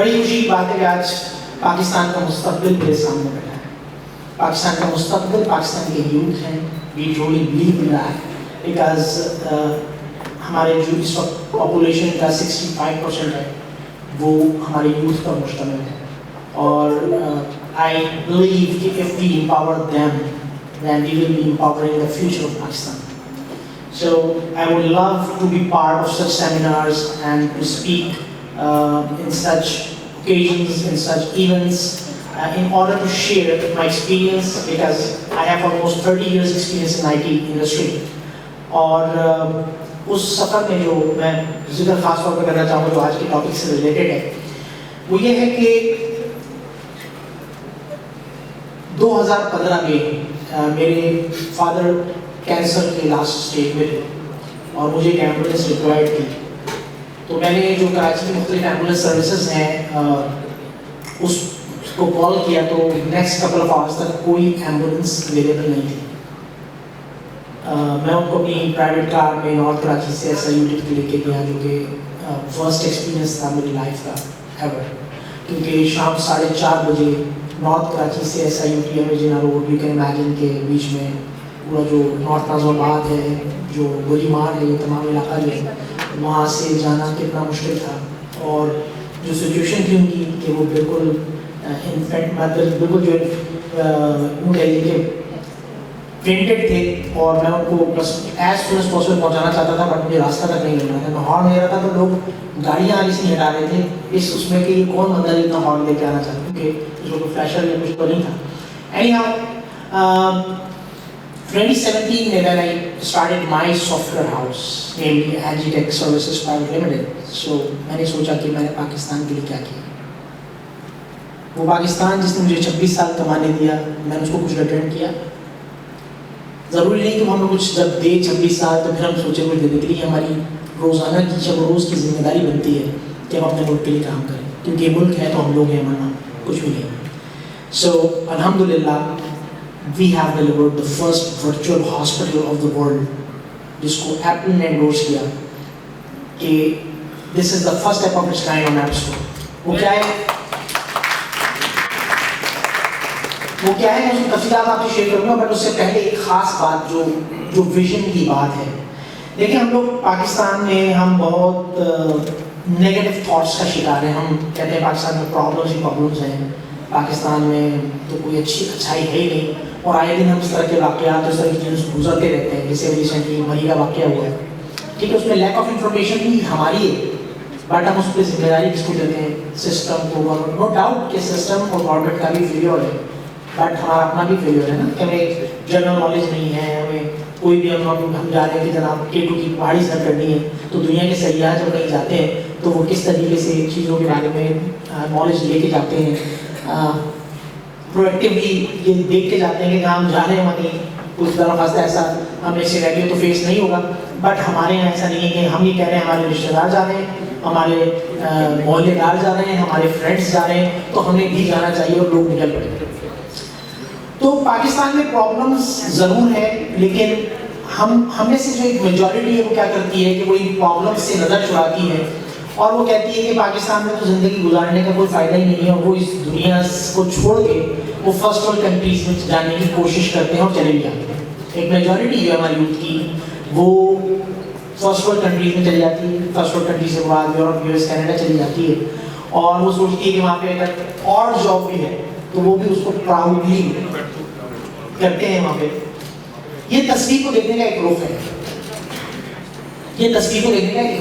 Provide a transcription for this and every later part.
بڑی خوشی کی بات ہے کہ آج پاکستان کا مستقبل میرے سامنے بیٹھا ہے. پاکستان کا مستقبل پاکستان کے یوتھ ہیں. We truly believe in that because ہمارے جو اس وقت پاپولیشن کا 65% ہے وہ ہمارے یوتھ پر مشتمل ہے. اور آئی بلیو کہ if we empower them then we will be empowering the future of Pakistan. So I would love to be part of such seminars and to speak in such occasions, in such events, in order to share my experience because I have almost 30 years experience in IT industry. اور اس سفر میں جو میں ذکر خاص طور پہ کرنا چاہوں گا جو آج کے ٹاپک سے ریلیٹڈ ہے وہ یہ ہے کہ 2015 میں میرے فادر کینسر کے لاسٹ اسٹیج میں تھے اور مجھے ایک ایمبولینس ریکوائرڈ تھی. تو میں نے جو کراچی کی مختلف ایمبولینس سروسز ہیں اس کو کال کیا تو نیکسٹ کپل آف آورس تک کوئی ایمبولینس اویلیبل نہیں تھی. میں ان کو اپنی پرائیویٹ کار میں نارتھ کراچی سے SIUT کے لے کے گیا جو کہ فرسٹ ایکسپیرینس تھا میری لائف کا ایور. کیونکہ شام 4:30 بجے نارتھ کراچی سے SIUT امیجنا روڈ یو کین امیجن کے بیچ میں پورا جو نارتھ نازم آباد ہے جو گولی مار ہے یہ تمام علاقہ جو ہے وہاں سے جانا کتنا مشکل تھا. اور جو سچویشن تھی ان کی کہ وہ بالکل انفیکٹ مطلب بالکل جو یوں کہہ لیجیے کہ فینٹڈ تھے اور میں ان کو بس ایز سون ایز پاسبل پہنچانا چاہتا تھا بٹ مجھے راستہ تک نہیں مل رہا تھا. میں ہارن دے رہا تھا تو لوگ گاڑیاں آگے سے ہٹا رہے تھے اس میں کہ یہ کون بندہ اتنا ہارن دے کے آنا چاہتا کیونکہ جو کوئی فلیشر یا کچھ تو نہیں تھا. Anyhow, 2017 میں when I started my software house namely Agitech Services Private Limited. So میں نے سوچا کہ میں نے پاکستان کے لیے کیا کیا. وہ پاکستان جس نے مجھے 26 سال کمانے دیا میں نے اس کو کچھ ریٹرن کیا. ضروری نہیں کہ ہم کچھ جب دے 26 سال تو پھر ہم سوچیں کچھ دینے کے لیے. ہماری روزانہ کی شب و روز کی ذمہ داری بنتی ہے کہ ہم اپنے ملک کے لیے کام کریں کیونکہ یہ ملک ہے تو ہم لوگ ہیں ورنہ کچھ بھی نہیں. So alhamdulillah we have delivered the first virtual hospital of the world جس کو Apple نے endorse کیا کہ this is the first step of its kind on App Store. وہ کیا ہے میں اس کی تفصیلات آپ سے شیئر کروں گا بٹ اس سے پہلے ایک خاص بات جو ویژن کی بات ہے. دیکھیں ہم لوگ پاکستان میں ہم بہت نیگیٹو تھاٹس کا شکار ہیں. ہم کہتے ہیں پاکستان میں پرابلمز ہیں پاکستان میں تو کوئی اچھائی ہے ہی نہیں اور آئے دن ہم اس طرح کے واقعات اس طرح کی چیزیں گزرتے رہتے ہیں. جیسے ریسنٹلی مری کا واقعہ ہوا ہے ٹھیک ہے اس میں لیک آف انفارمیشن بھی ہماری ہے بٹ ہم اس پہ ذمہ داری کس کو دیتے ہیں سسٹم کو. نو ڈاؤٹ کہ سسٹم اور گورنمنٹ کا بھی فیلئر ہے بٹ ہمارا اپنا بھی فیلئر ہے نا کہ ہمیں جنرل نالج نہیں ہے. ہمیں کوئی بھی ہم جا رہے ہیں کہ جناب K2 کی پہاڑی سر کرنی ہے تو دنیا کے سیاح جب کہیں جاتے ہیں تو وہ کس طریقے سے چیزوں کے بارے میں نالج لے کے جاتے ہیں پرویکٹیولی یہ دیکھ کے جاتے ہیں کہ ہم جا رہے ہیں وہیں کچھ طرح خاصہ ایسا ہمیں سینیریو تو فیس نہیں ہوگا بٹ ہمارے یہاں ایسا نہیں ہے کہ ہم یہ کہہ رہے ہیں ہمارے رشتے دار جا رہے ہیں ہمارے محلے دار جا رہے ہیں ہمارے فرینڈس جا رہے ہیں تو ہمیں بھی جانا چاہیے اور لوگ نکل پڑے. تو پاکستان میں پرابلمز ضرور ہے لیکن ہم میں سے جو ایک میجورٹی ہے وہ کیا کرتی ہے کہ وہ ان پرابلمز سے نظر چراتی ہے اور وہ کہتی ہے کہ پاکستان میں تو زندگی گزارنے کا کوئی فائدہ ہی نہیں ہے اور وہ اس دنیا کو چھوڑ کے وہ فرسٹ ورلڈ کنٹریز میں جانے کی کوشش کرتے ہیں اور چلے بھی جاتے ہیں. ایک میجورٹی جو ہے ہماری یوتھ کی وہ فرسٹ ورلڈ کنٹریز میں چلی جاتی ہے. فرسٹ ورلڈ کنٹریز کے بعد یورپ US کینیڈا چلی جاتی ہے اور وہ سوچتی ہے کہ وہاں پہ اگر اور جاب بھی ہے تو وہ بھی اس کو پراؤڈلی کرتے ہیں وہاں پہ. یہ تصویر کو دیکھنے کا ایک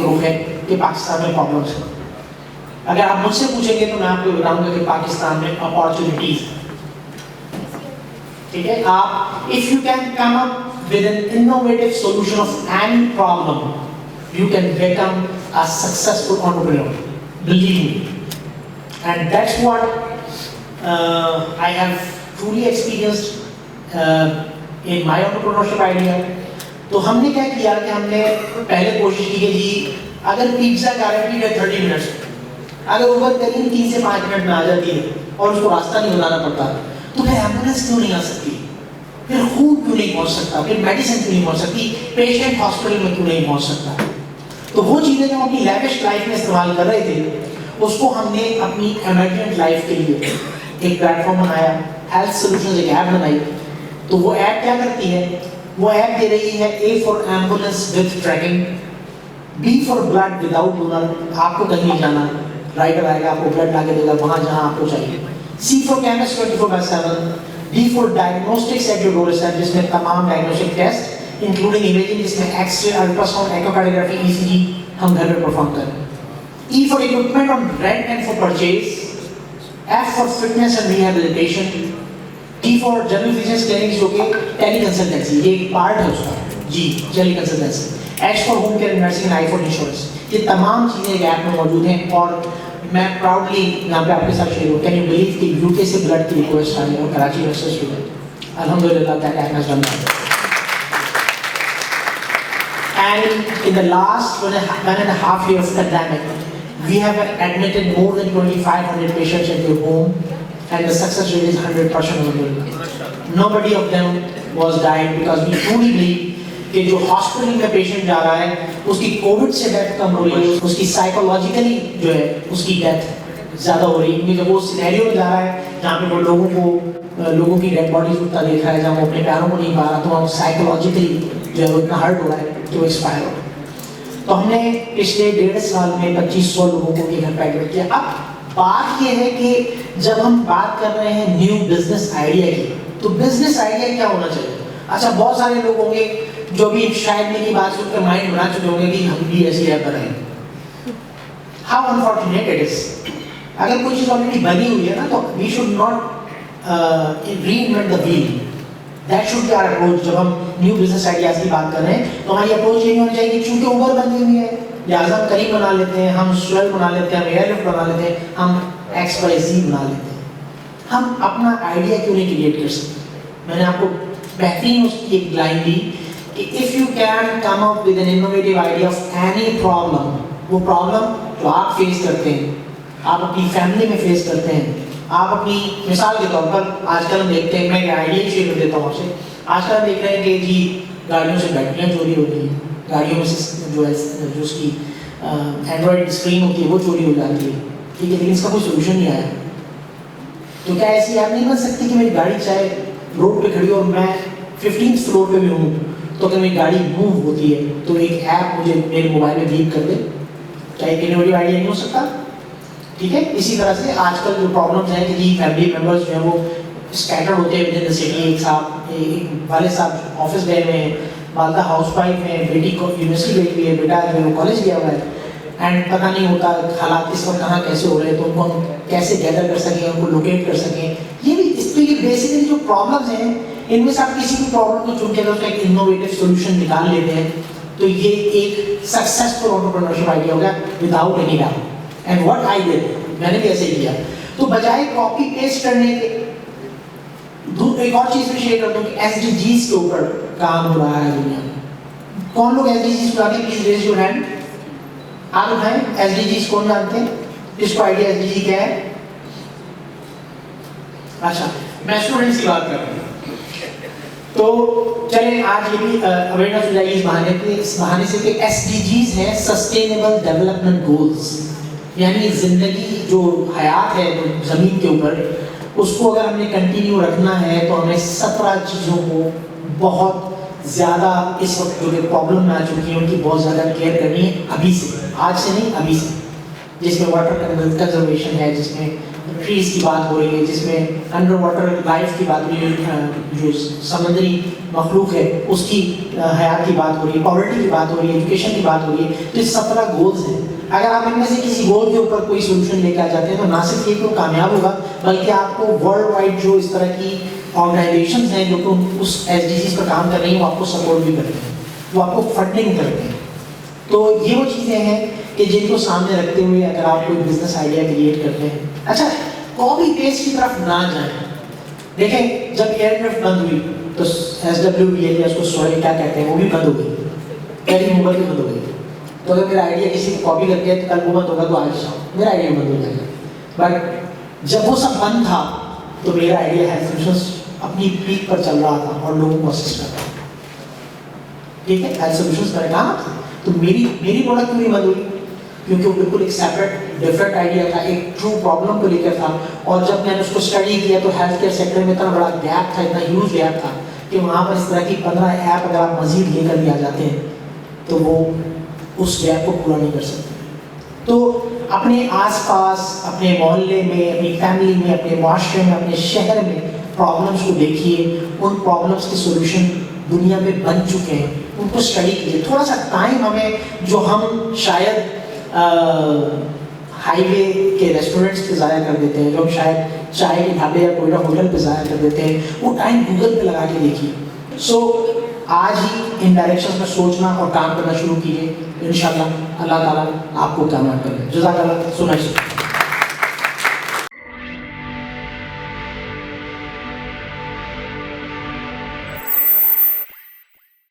رخ ہے کہ پاکستان میں پرابلمس ہیں. اگر آپ مجھ سے پوچھیں گے تو میں آپ کو بتاؤں گا کہ پاکستان میں اپارچونیٹیز ہیں. ٹھیک ہے آپ if you can come up with an innovative solution of any problem you can become a successful entrepreneur. Believe me. And that's what I have truly experienced in my entrepreneurship idea. تو ہم نے کیا کیا کہ ہم نے پہلے کوشش کی کہ جی اگر پیزا گارنٹیڈ ہے 30 منٹس اگر اوور کریم 3 سے 5 منٹ میں آ جاتی ہے اور اس کو راستہ نہیں بتانا پڑتا تو پھر ایمبولینس کیوں نہیں آ سکتی, پھر خون کیوں نہیں پہنچ سکتا, پھر میڈیسن کیوں نہیں پہنچ سکتی, پیشنٹ ہاسپٹل میں کیوں نہیں پہنچ سکتا. تو وہ چیزیں جو ہم اپنی لیوش لائف میں استعمال کر رہے تھے اس کو ہم نے اپنی ایمرجنٹ لائف کے لیے ایک پلیٹ فارم بنایا, ہیلتھ سولوشنز ایک ایپ بنائی. تو وہ ایپ کیا کرتی ہے, وہ ایپ دے رہی ہے A for ambulance with tracking, B for blood without donor, آپ کو کہیں نہیں جانا, رائڈر آئے گا آپ کو بلڈ لا کے دے گا وہاں جہاں آپ کو چاہیے. C for chemist 24/7, D for diagnostics at your doorstep, جس میں تمام ڈائگنوسٹک ٹیسٹ انکلوڈنگ امیجنگ, جس میں X ray, ultra sound, ایکوکارڈیوگرافی, ECG ہم گھر پہ پرفارم کریں. E for equipment on rent and for purchase, F for fitness and rehabilitation, T for general physicians clinics جو کہ ٹیلی کنسلٹنسی, یہ ایک پارٹ ہے اس کا, جی ٹیلی consultancy. H for home care and nursing, and I for insurance. یہ تمام چیزیں ایک ایپ میں موجود ہیں. اور میں پراؤڈلی یہاں پہ آپ کے ساتھ شیئر ہوں, کین یو بلیو کہ UK سے بلڈ کی ریکویسٹ آئی اور کراچی ریسرچ ہوئی, الحمدللہ that app has done that. And in the last 1.5 years of pandemic, we have admitted more than 2,500 patients at your home, and the success rate is 100%. Nobody of them was died because we truly believe کہ جو hospital میں patient جا رہا ہے اس کی Covid سے death کم ہو رہی ہے, اس کی سائیکولوجیکلی جو ہے اس کی ڈیتھ زیادہ ہو رہی ہے, کیونکہ وہ سینیریو میں جا رہا ہے جہاں پہ وہ لوگوں کی ڈیڈ باڈیز اٹھتا دیکھ رہا ہے, جہاں وہ اپنے پیروں کو نہیں پا رہا, تو وہ سائیکولوجیکلی جو ہے وہ اتنا ہرٹ ہو رہا ہے کہ وہ ایکسپائر ہو. تو ہم نے پچھلے 1.5 سال میں 2500 لوگوں کو گھر پہ ایڈمٹ کیا. اب بات یہ ہے کہ جب ہم بات کر رہے ہیں نیو بزنس آئیڈیا کی, تو بزنس آئیڈیا کیا ہونا چاہیے. اچھا, بہت سارے لوگ ہوں گے جو بھی شاید میری بات سن کر مائنڈ بنا چکے ہوں گے کہ ہم بھی ایسی ایپ بنائیں. How unfortunate it is. اگر کوئی چیز آلریڈی بنی ہوئی ہے نا, تو we should not reinvent the wheel. That should be our approach. جب ہم نیو بزنس آئیڈیاز کی بات کر رہے ہیں تو ہماری اپروچ یہ نہیں ہونی چاہیے کہ چونکہ اوبر بنی ہوئی ہے لہٰذا ہم کریم بنا لیتے ہیں, ہم سویل بنا لیتے ہیں, ہم ایئر لفٹ بنا لیتے ہیں, ہم XYZ بنا لیتے ہیں. ہم اپنا آئیڈیا کیوں نہیں کریٹ کر سکتے. میں نے آپ کو بہترین اس کی ایک لائن دی کہ if you can come up with an innovative idea of any problem, وہ پرابلم جو آپ فیس کرتے ہیں, آپ اپنی فیملی میں فیس کرتے ہیں, آپ اپنی مثال کے طور پر آج کل ہم دیکھتے ہیں, میں ایک آئیڈیا شیئر کر دیتا ہوں آپ سے. آج کل ہم دیکھ رہے ہیں کہ جی گاڑیوں سے بیٹریاں چوری ہو رہی ہیں, گاڑیوں میں سے جو اس کی اینڈرائڈ اسکرین ہوتی ہے وہ چوری ہو جاتی ہے, ٹھیک ہے, لیکن اس کا کوئی سولوشن نہیں آیا. تو کیا ایسی ایپ نہیں بن سکتی کہ میری گاڑی چاہے روڈ پہ کھڑی ہو اور میں 15th فلور پہ بھی ہوں, تو اگر میری گاڑی موو ہوتی ہے تو ایک ایپ مجھے میرے موبائل میں بیپ کر دے. کیا ایک انوویٹیو آئیڈیا نہیں ہو سکتا؟ ٹھیک ہے. اسی طرح سے آج کل جو پرابلمس ہیں کہ جی فیملی ممبرس جو ہیں وہ اسکیٹرڈ ہوتے ہیں ود ان دا سٹی. ایک والد صاحب آفس گئے ہوئے ہیں, والدہ ہاؤس وائف ہیں, بیٹی کو یونیورسٹی گئی ہوئی ہے, بیٹا جو ہے وہ کالج گیا ہوا ہے, اینڈ پتہ نہیں ہوتا حالات اس وقت کہاں کیسے ہو رہے ہیں, تو ان کو ہم کیسے گیدر کر سکیں, ان کو لوکیٹ کر سکیں. یہ بھی اس پہ یہ بیسیکلی جو پرابلمس ہیں ان میں سے آپ کسی بھی پرابلم کو چن کے اگر اس کا ایک انوویٹو سولوشن نکال لیتے ہیں تو یہ ایک سکسیسفل انٹرپرینورشپ آئیڈیا ہوگا without any doubt. And what I did, میں نے بھی ایسے ہی کیا. تو بجائے کاپی پیسٹ کرنے کے, ایک اور چیز میں شیئر کر دوں کہ SDGs کے اوپر کام ہو رہا ہے دنیا میں. کون لوگ SDGs کو آتے ہیں؟ Please raise your hand. آپ اٹھائیں. SDGs کون جانتے ہیں؟ جس کو آئیڈیا SDG کیا ہے؟ اچھا, میں اسٹوڈنٹس کی بات کر رہا ہوں. تو چلیں آج یہ بھی اویئرنیس ہو جائے گی اس بہانے سے کہ SDGs ہیں سسٹینیبل ڈیولپمنٹ گولز. یعنی زندگی جو حیات ہے زمین کے اوپر, اس کو اگر ہم نے کنٹینیو رکھنا ہے تو ہمیں 17 چیزوں کو بہت زیادہ اس وقت جو کہ پرابلم میں آ چکی ہیں ان کی بہت زیادہ کیئر کرنی ہے ابھی سے, آج سے نہیں ابھی سے. جس میں واٹر کنزرویشن ہے, جس میں ٹریز کی بات ہو رہی ہے, جس میں انڈر واٹر لائف کی بات ہو رہی ہے, جو سمندری مخلوق ہے اس کی حیات کی بات ہو رہی ہے, پاورٹی کی بات ہو رہی ہے, ایجوکیشن کی بات ہو رہی ہے. تو یہ 17 گولز ہیں. اگر آپ ان میں سے کسی گول کے اوپر کوئی سولوشن لے کے آ جاتے ہیں تو نہ صرف یہ کہ وہ کامیاب ہوگا بلکہ آپ کو ورلڈ وائڈ جو اس طرح کی آرگنائزیشنز ہیں جو کہ اس SDGs پر کام کر رہی ہیں وہ آپ کو سپورٹ بھی کرتے ہیں, وہ آپ کو فنڈنگ کرتے ہیں. تو یہ وہ چیزیں ہیں کہ جن کو سامنے رکھتے ہوئے اگر آپ کوئی بزنس آئیڈیا کریٹ کرتے ہیں. اچھا, کاپی پیسٹ کی طرف نہ جائیں. دیکھیں جب ایئر لفٹ بند ہوئی تو SWBL اس کو سوئل کیا کہتے ہیں وہ بھی بند ہو گئی, ٹیلی موبائل بھی بند ہو گئی. تو اگر میرا آئیڈیا کسی کو کاپی کر کے تو کل وہ بند ہوگا تو آج میرا آئیڈیا بند ہو جائے گا. بٹ جب وہ سب بند تھا تو میرا آئیڈیا ہیلتھ سولوشنز اپنی پیک پر چل رہا تھا اور لوگوں کو اسسٹ کر رہا تھا. ٹھیک ہے, ہیلتھ سولوشنز کا کام. تو میری پروڈکٹ کیوں نہیں بند ہوئی؟ کیونکہ وہ بالکل ایک سیپریٹ ڈفرینٹ آئیڈیا تھا, ایک ٹرو پرابلم کو لے کر تھا. اور جب میں نے اس کو اسٹڈی کیا تو ہیلتھ کیئر سیکٹر میں اتنا بڑا گیپ تھا, اتنا ہیوج گیپ تھا کہ وہاں پر اس طرح کی 15 ایپ اگر آپ مزید لے کر بھی آ جاتے ہیں تو وہ اس گیپ کو پورا نہیں کر سکتے. تو اپنے آس پاس, اپنے محلے میں, اپنی فیملی میں, اپنے معاشرے میں, اپنے شہر میں پرابلمس کو دیکھیے, ان پرابلمس کے سولوشن دنیا میں بن چکے ہیں, ان کو اسٹڈی کیجیے. تھوڑا سا ٹائم ہمیں, جو ہم شاید ہائی وے کے ریسٹورینٹس پہ ضائع کر دیتے ہیں, جو ہم شاید چائے کے ڈھابے یا کوئی ہوٹل پہ ضائع کر دیتے ہیں, وہ ٹائم گوگل پہ لگا کے دیکھیے. سو آج ہی ان ڈائریکشن میں سوچنا اور کام کرنا شروع کیجیے. انشاءاللہ اللہ تعالیٰ آپ کو کامیاب کرے. جزاک اللہ. سنائیے.